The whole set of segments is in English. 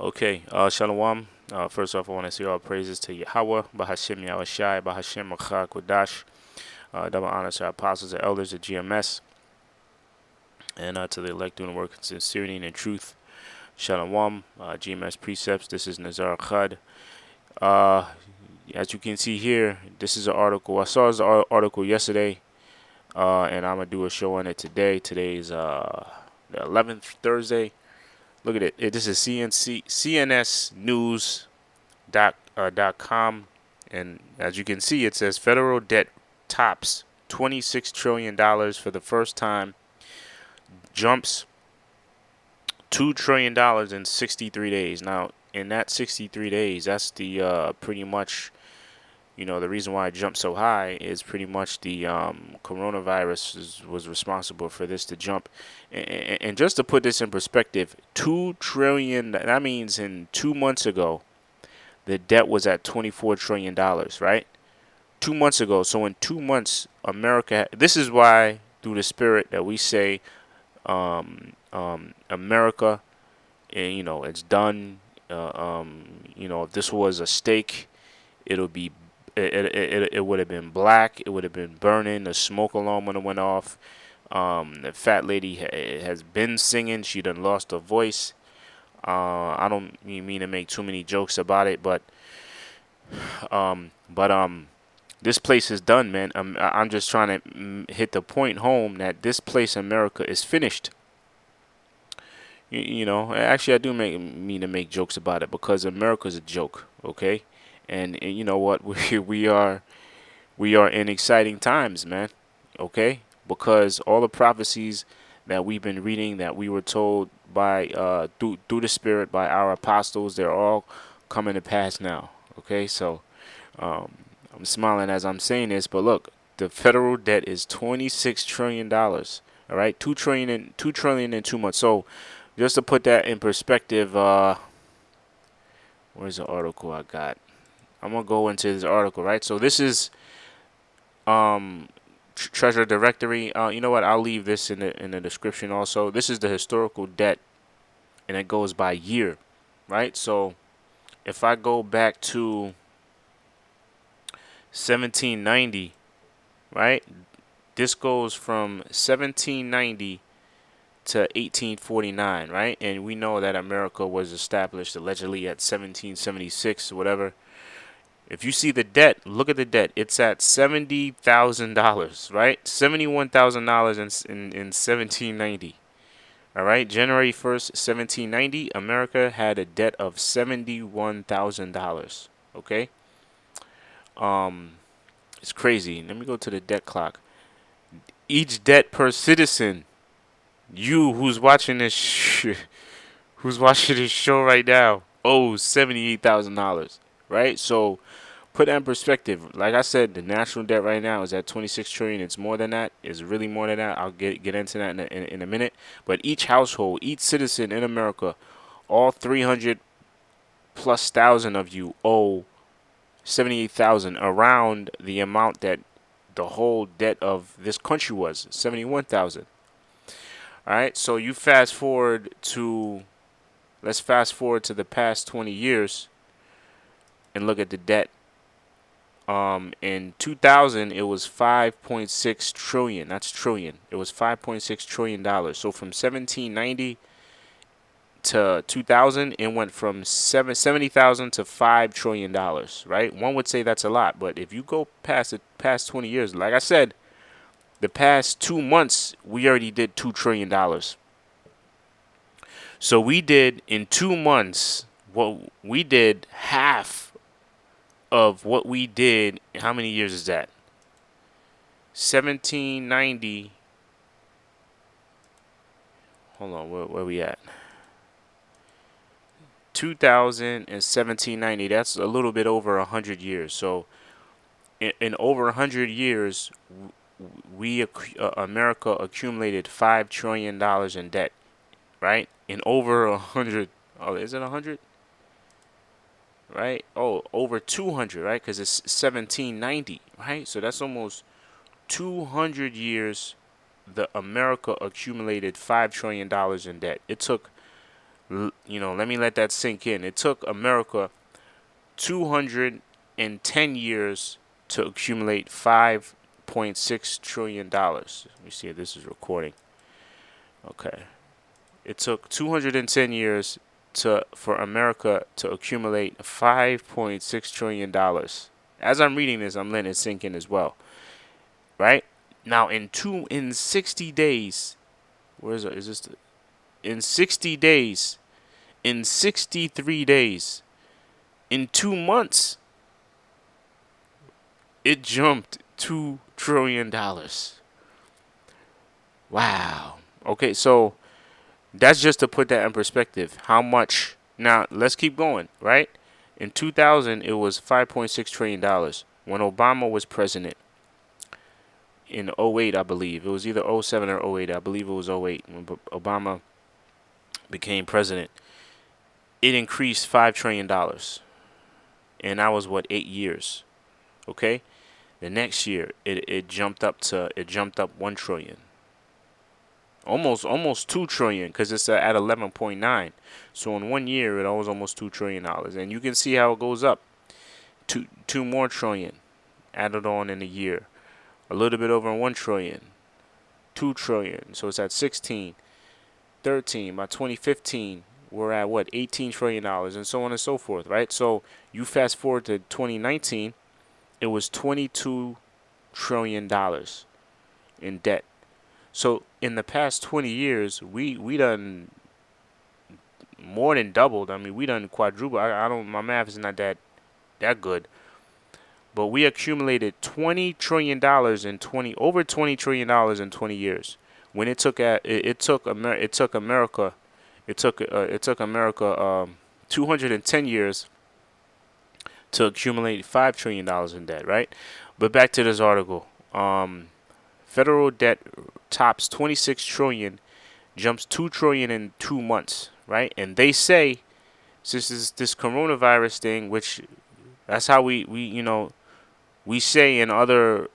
Okay, shalawam. First off, I want to say all praises to Yahawah, bahasham Yahawashi, bahasham Kodash. Double honors to our apostles and elders at GMS, and to the elect doing the work in sincerity and in truth. Shalawam, GMS precepts. This is Nazar Khad. Uh, as you can see here, this is an article. I saw this article yesterday, and I'm gonna do a show on it today. Today's the 11th, Thursday. Look at it. This is CNS News dot com, and as you can see, it says federal debt tops $26 trillion for the first time, jumps $2 trillion in 63 days. Now, in that 63 days, that's the pretty much, the reason why it jumped so high is pretty much the coronavirus was responsible for this to jump. And just to put this in perspective, 2 trillion, that means in 2 months ago, the debt was at $24 trillion, right? 2 months ago. So in 2 months, America. This is why, through the spirit, that we say, America, it's done. If this was a steak, it'll be. It would have been black. It would have been burning. The smoke alarm would have went off. The fat lady has been singing. She done lost her voice. I don't mean to make too many jokes about it, but this place is done, man. I'm just trying to hit the point home that this place, America, is finished. Actually, I do mean to make jokes about it because America's a joke, okay? And you know what? We are in exciting times, man. Okay, because all the prophecies that we've been reading, that we were told by through the Spirit by our apostles, they're all coming to pass now. Okay, so um, I'm smiling as I'm saying this, but look, the federal debt is $26 trillion. All right, 2 trillion in 2 months. So just to put that in perspective, where's the article I got? I'm gonna go into this article, right? So this is Treasure Directory. You know what? I'll leave this in the description also. This is the historical debt, and it goes by year, right? So if I go back to 1790, right? This goes from 1790 to 1849, right? And we know that America was established allegedly at 1776, whatever. If you see the debt, look at the debt. It's at $70,000, right? $71,000 in 1790. All right, January 1st, 1790, America had a debt of $71,000. Okay, it's crazy. Let me go to the debt clock. Each debt per citizen. You who's watching who's watching this show right now owes $78,000, right? So put that in perspective. Like I said, the national debt right now is at 26 trillion. It's more than that. It's really more than that. I'll get into that in a minute. But each household, each citizen in America, all 300 plus thousand of you owe 78,000, around the amount that the whole debt of this country was, 71,000. All right. So you fast forward to let's fast forward to the past 20 years and look at the debt. In 2000, it was 5.6 trillion. That's trillion. It was 5.6 trillion dollars. So from 1790 to 2000, it went from 70,000 to $5 trillion. Right? One would say that's a lot, but if you go past the past 20 years, like I said, the past 2 months we already did $2 trillion. So we did in 2 months what we did half of what we did. How many years is that? 1790. Hold on, where we at? 2000 and 1790. That's a little bit over 100 years. So in over 100 years, America accumulated $5 trillion in debt, right? In over 100. Oh, is it 100? Right? Oh, over 200, right? Because it's 1790, right? So that's almost 200 years. The America accumulated $5 trillion in debt. It took Let me let that sink in. It took America 210 years to accumulate $5.6 trillion. Let me see if this is recording. Okay. It took 210 years for America to accumulate $5.6 trillion. As I'm reading this, I'm letting it sink in as well. Right? Now in 60 days, where is it? Is this in 60 days, in 63 days, in 2 months, it jumped $2 trillion. Wow. Okay, so that's just to put that in perspective. How much? Now, let's keep going, right? In 2000, it was $5.6 trillion when Obama was president in '08, I believe. It was either '07 or '08. I believe it was '08 when Obama became president. It increased $5 trillion. And that was what, 8 years. Okay? The next year it jumped up $1 trillion. Almost $2 trillion, because it's at 11.9. So in 1 year it was almost $2 trillion, and you can see how it goes up. Two more trillion added on in a year. A little bit over 1 trillion. 2 trillion. So it's at 16, 13. By 2015 we're at what, $18 trillion, and so on and so forth, right? So you fast forward to 2019, it was $22 trillion in debt. So in the past 20 years, we done more than doubled. I mean, we done quadrupled. I don't. My math is not that good, but we accumulated $20 trillion in over $20 trillion in 20 years. When it took America 210 years to accumulate $5 trillion in debt, right? But back to this article. Federal debt tops 26 trillion, jumps 2 trillion in 2 months, right? And they say, since this coronavirus thing, which that's how we say in other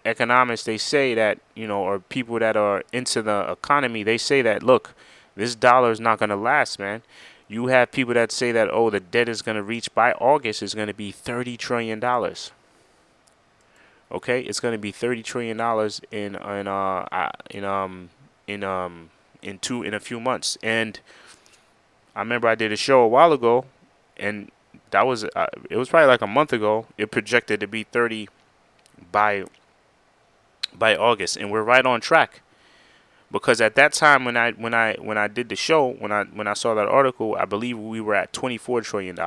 economics, they say that, or people that are into the economy, they say that, look, this dollar is not going to last, man. You have people that say that, oh, the debt is going to reach by August is going to be $30 trillion. Okay, it's going to be $30 trillion in a few months. And I remember I did a show a while ago, and that was it was probably like a month ago. It projected to be 30 by August, and we're right on track. Because at that time when I did the show, when I saw that article, I believe we were at $24 trillion.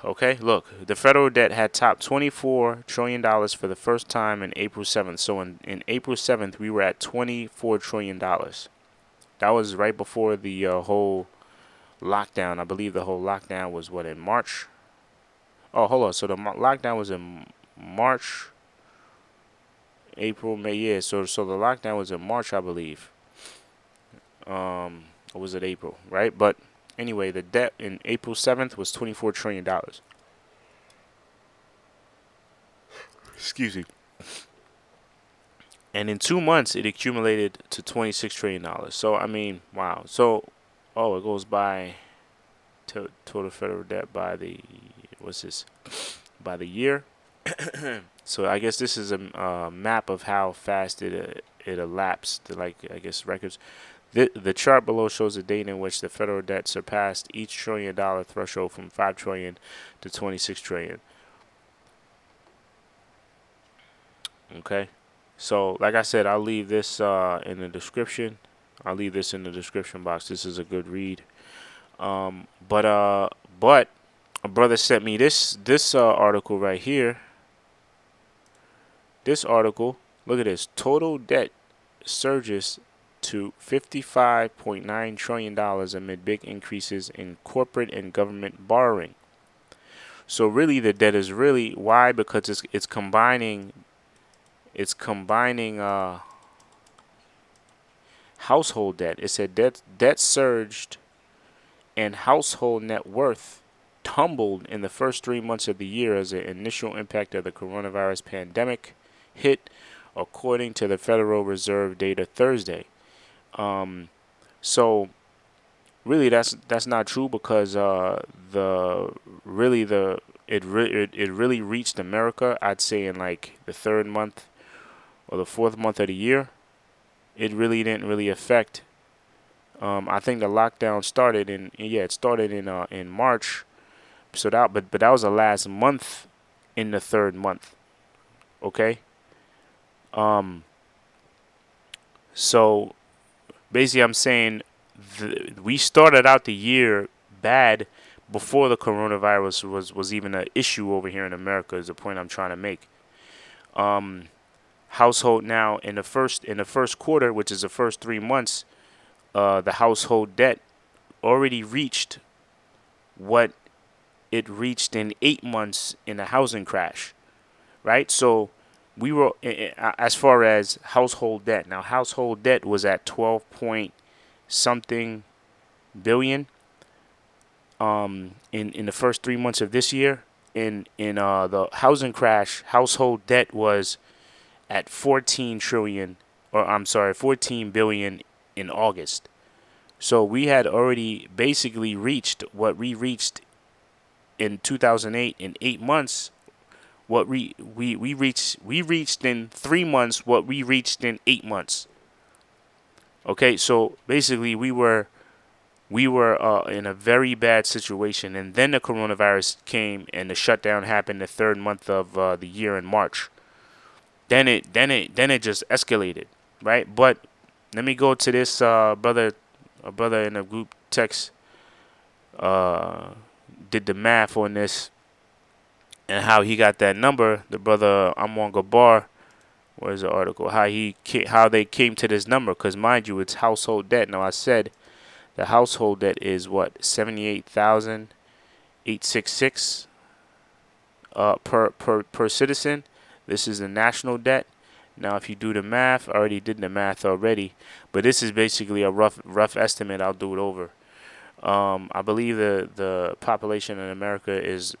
Okay, look, the federal debt had topped $24 trillion for the first time in April 7th. So in April 7th, we were at $24 trillion. That was right before the whole lockdown. I believe the whole lockdown was what, in March? Oh, hold on. So the lockdown was in March, April, May. Yeah, so the lockdown was in March, I believe. Or was it April, right? But anyway, the debt in April 7th was $24 trillion. Excuse me. And in 2 months, it accumulated to $26 trillion. So, I mean, wow. So, it goes by total federal debt by the, by the year. So, I guess this is a map of how fast it elapsed, like, I guess, records. The chart below shows the date in which the federal debt surpassed each $1 trillion threshold from $5 trillion to $26 trillion. Okay, so like I said, I'll leave this in the description. I'll leave this in the description box. This is a good read. But a brother sent me this article right here. This article, look at this. Total debt surges to $55.9 trillion amid big increases in corporate and government borrowing. So really, the debt is really, why? Because it's combining household debt. It said debt surged and household net worth tumbled in the first 3 months of the year as an initial impact of the coronavirus pandemic hit, according to the Federal Reserve data Thursday. So really that's not true because the really the it really reached America, I'd say, in like the third month or the fourth month of the year. It really didn't really affect. I think the lockdown started it started in March. So but that was the last month in the third month. Okay. Um. So basically, I'm saying we started out the year bad before the coronavirus was even an issue over here in America. Is the point I'm trying to make. Um. Household now in the first quarter, which is the first 3 months, the household debt already reached what it reached in 8 months in a housing crash, right? So we were as far as household debt. Now, household debt was at 12 point something billion in the first 3 months of this year. In the housing crash, household debt was at 14 trillion, or I'm sorry, 14 billion in August. So we had already basically reached what we reached in 2008 in 8 months. What we reached in 3 months what we reached in 8 months. Okay, so basically we were in a very bad situation, and then the coronavirus came and the shutdown happened the third month of the year in March. Then it just escalated, right? But let me go to this brother, a brother in a group text uh, did the math on this and how he got that number. The brother Amon Gabar, where's the article? How they came to this number? Because mind you, it's household debt. Now I said the household debt is what 78,866 per citizen. This is the national debt. Now, if you do the math, I already did the math already, but this is basically a rough estimate. I'll do it over. I believe the population in America is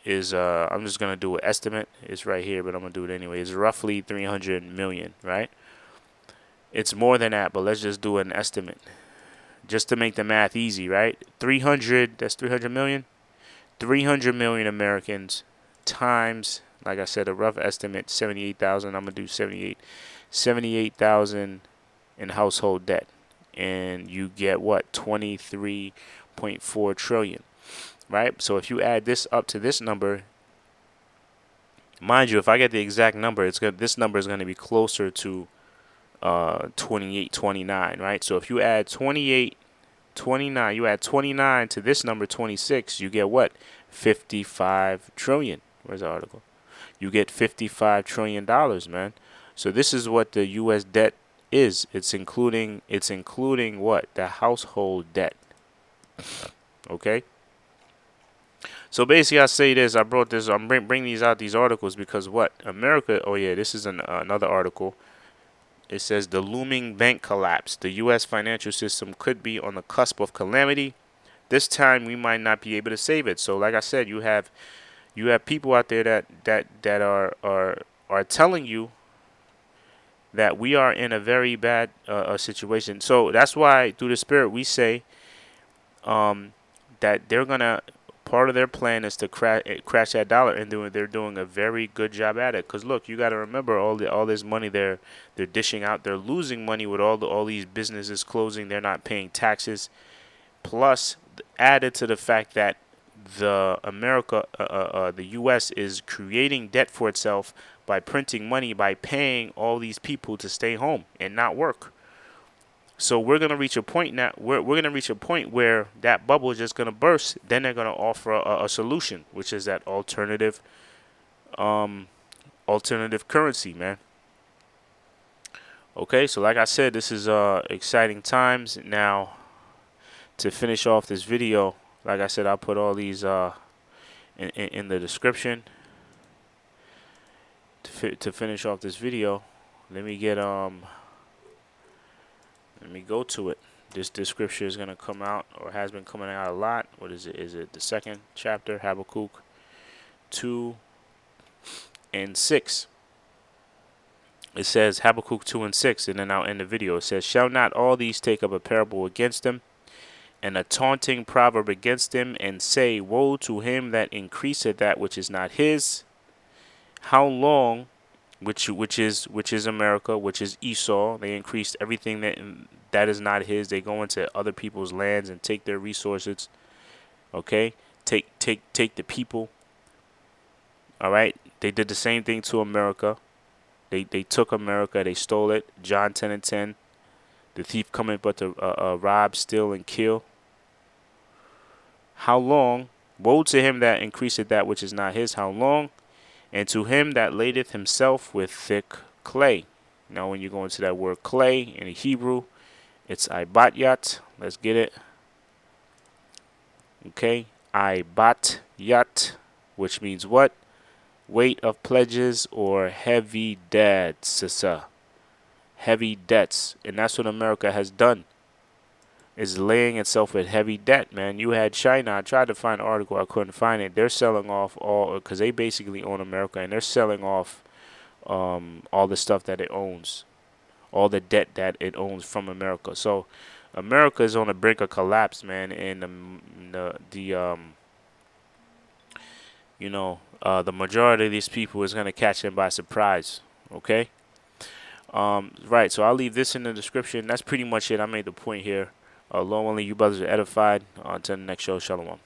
I'm just gonna do an estimate. It's right here, but I'm gonna do it anyway. It's roughly 300 million, right? It's more than that, but let's just do an estimate just to make the math easy, right? 300. That's 300 million. 300 million Americans times, like I said, a rough estimate, 78,000. I'm gonna do 78,000 in household debt, and you get what 23.4 trillion, right? So if you add this up to this number, mind you, if I get the exact number, this number is gonna be closer to 28, 29, right? So if you add 28, 29, you add 29 to this number 26, you get what? 55 trillion. Where's the article? You get $55 trillion, man. So this is what the US debt is. It's including what? The household debt. Okay? So basically I say this, I brought this, I'm bring these articles because what? America, oh yeah, this is another article. It says the looming bank collapse. The U.S. financial system could be on the cusp of calamity. This time we might not be able to save it. So, like I said, you have people out there that are telling you that we are in a very bad situation. So that's why through the Spirit we say that they're gonna, part of their plan is to crash that dollar, and they're doing a very good job at it. Cause look, you got to remember all this money they're dishing out. They're losing money with all these businesses closing. They're not paying taxes. Plus, added to the fact that the U.S. is creating debt for itself by printing money, by paying all these people to stay home and not work. So we're gonna reach a point now. We're gonna reach a point where that bubble is just gonna burst. Then they're gonna offer a solution, which is that alternative currency, man. Okay, so like I said, this is exciting times. Now, to finish off this video, like I said, I'll put all these in the description. To finish off this video, let me go to it. This scripture is going to come out, or has been coming out a lot. What is it? Is it the second chapter, Habakkuk 2 and 6? It says Habakkuk 2 and 6, and then I'll end the video. It says, "Shall not all these take up a parable against them? and a taunting proverb against him, and say, woe to him that increaseth that which is not his. How long, which is America, which is Esau. They increased everything that is not his. They go into other people's lands and take their resources. Okay, take the people. All right, they did the same thing to America. They took America. They stole it. John 10:10. The thief cometh but to rob, steal, and kill. How long? Woe to him that increaseth that which is not his. How long? And to him that ladeth himself with thick clay. Now, when you go into that word clay in the Hebrew, it's ibatyat. Let's get it. Okay, ibatyat, which means what? Weight of pledges or heavy debts. Heavy debts, and that's what America has done. Is laying itself with heavy debt, man. You had China. I tried to find an article. I couldn't find it. They're selling off all, because they basically own America, and they're selling off all the stuff that it owns, all the debt that it owns from America. So America is on the brink of collapse, man. And the majority of these people is gonna catch them by surprise. Okay. Right. So I'll leave this in the description. That's pretty much it. I made the point here. Long only you brothers are edified. Until the next show, shalawam.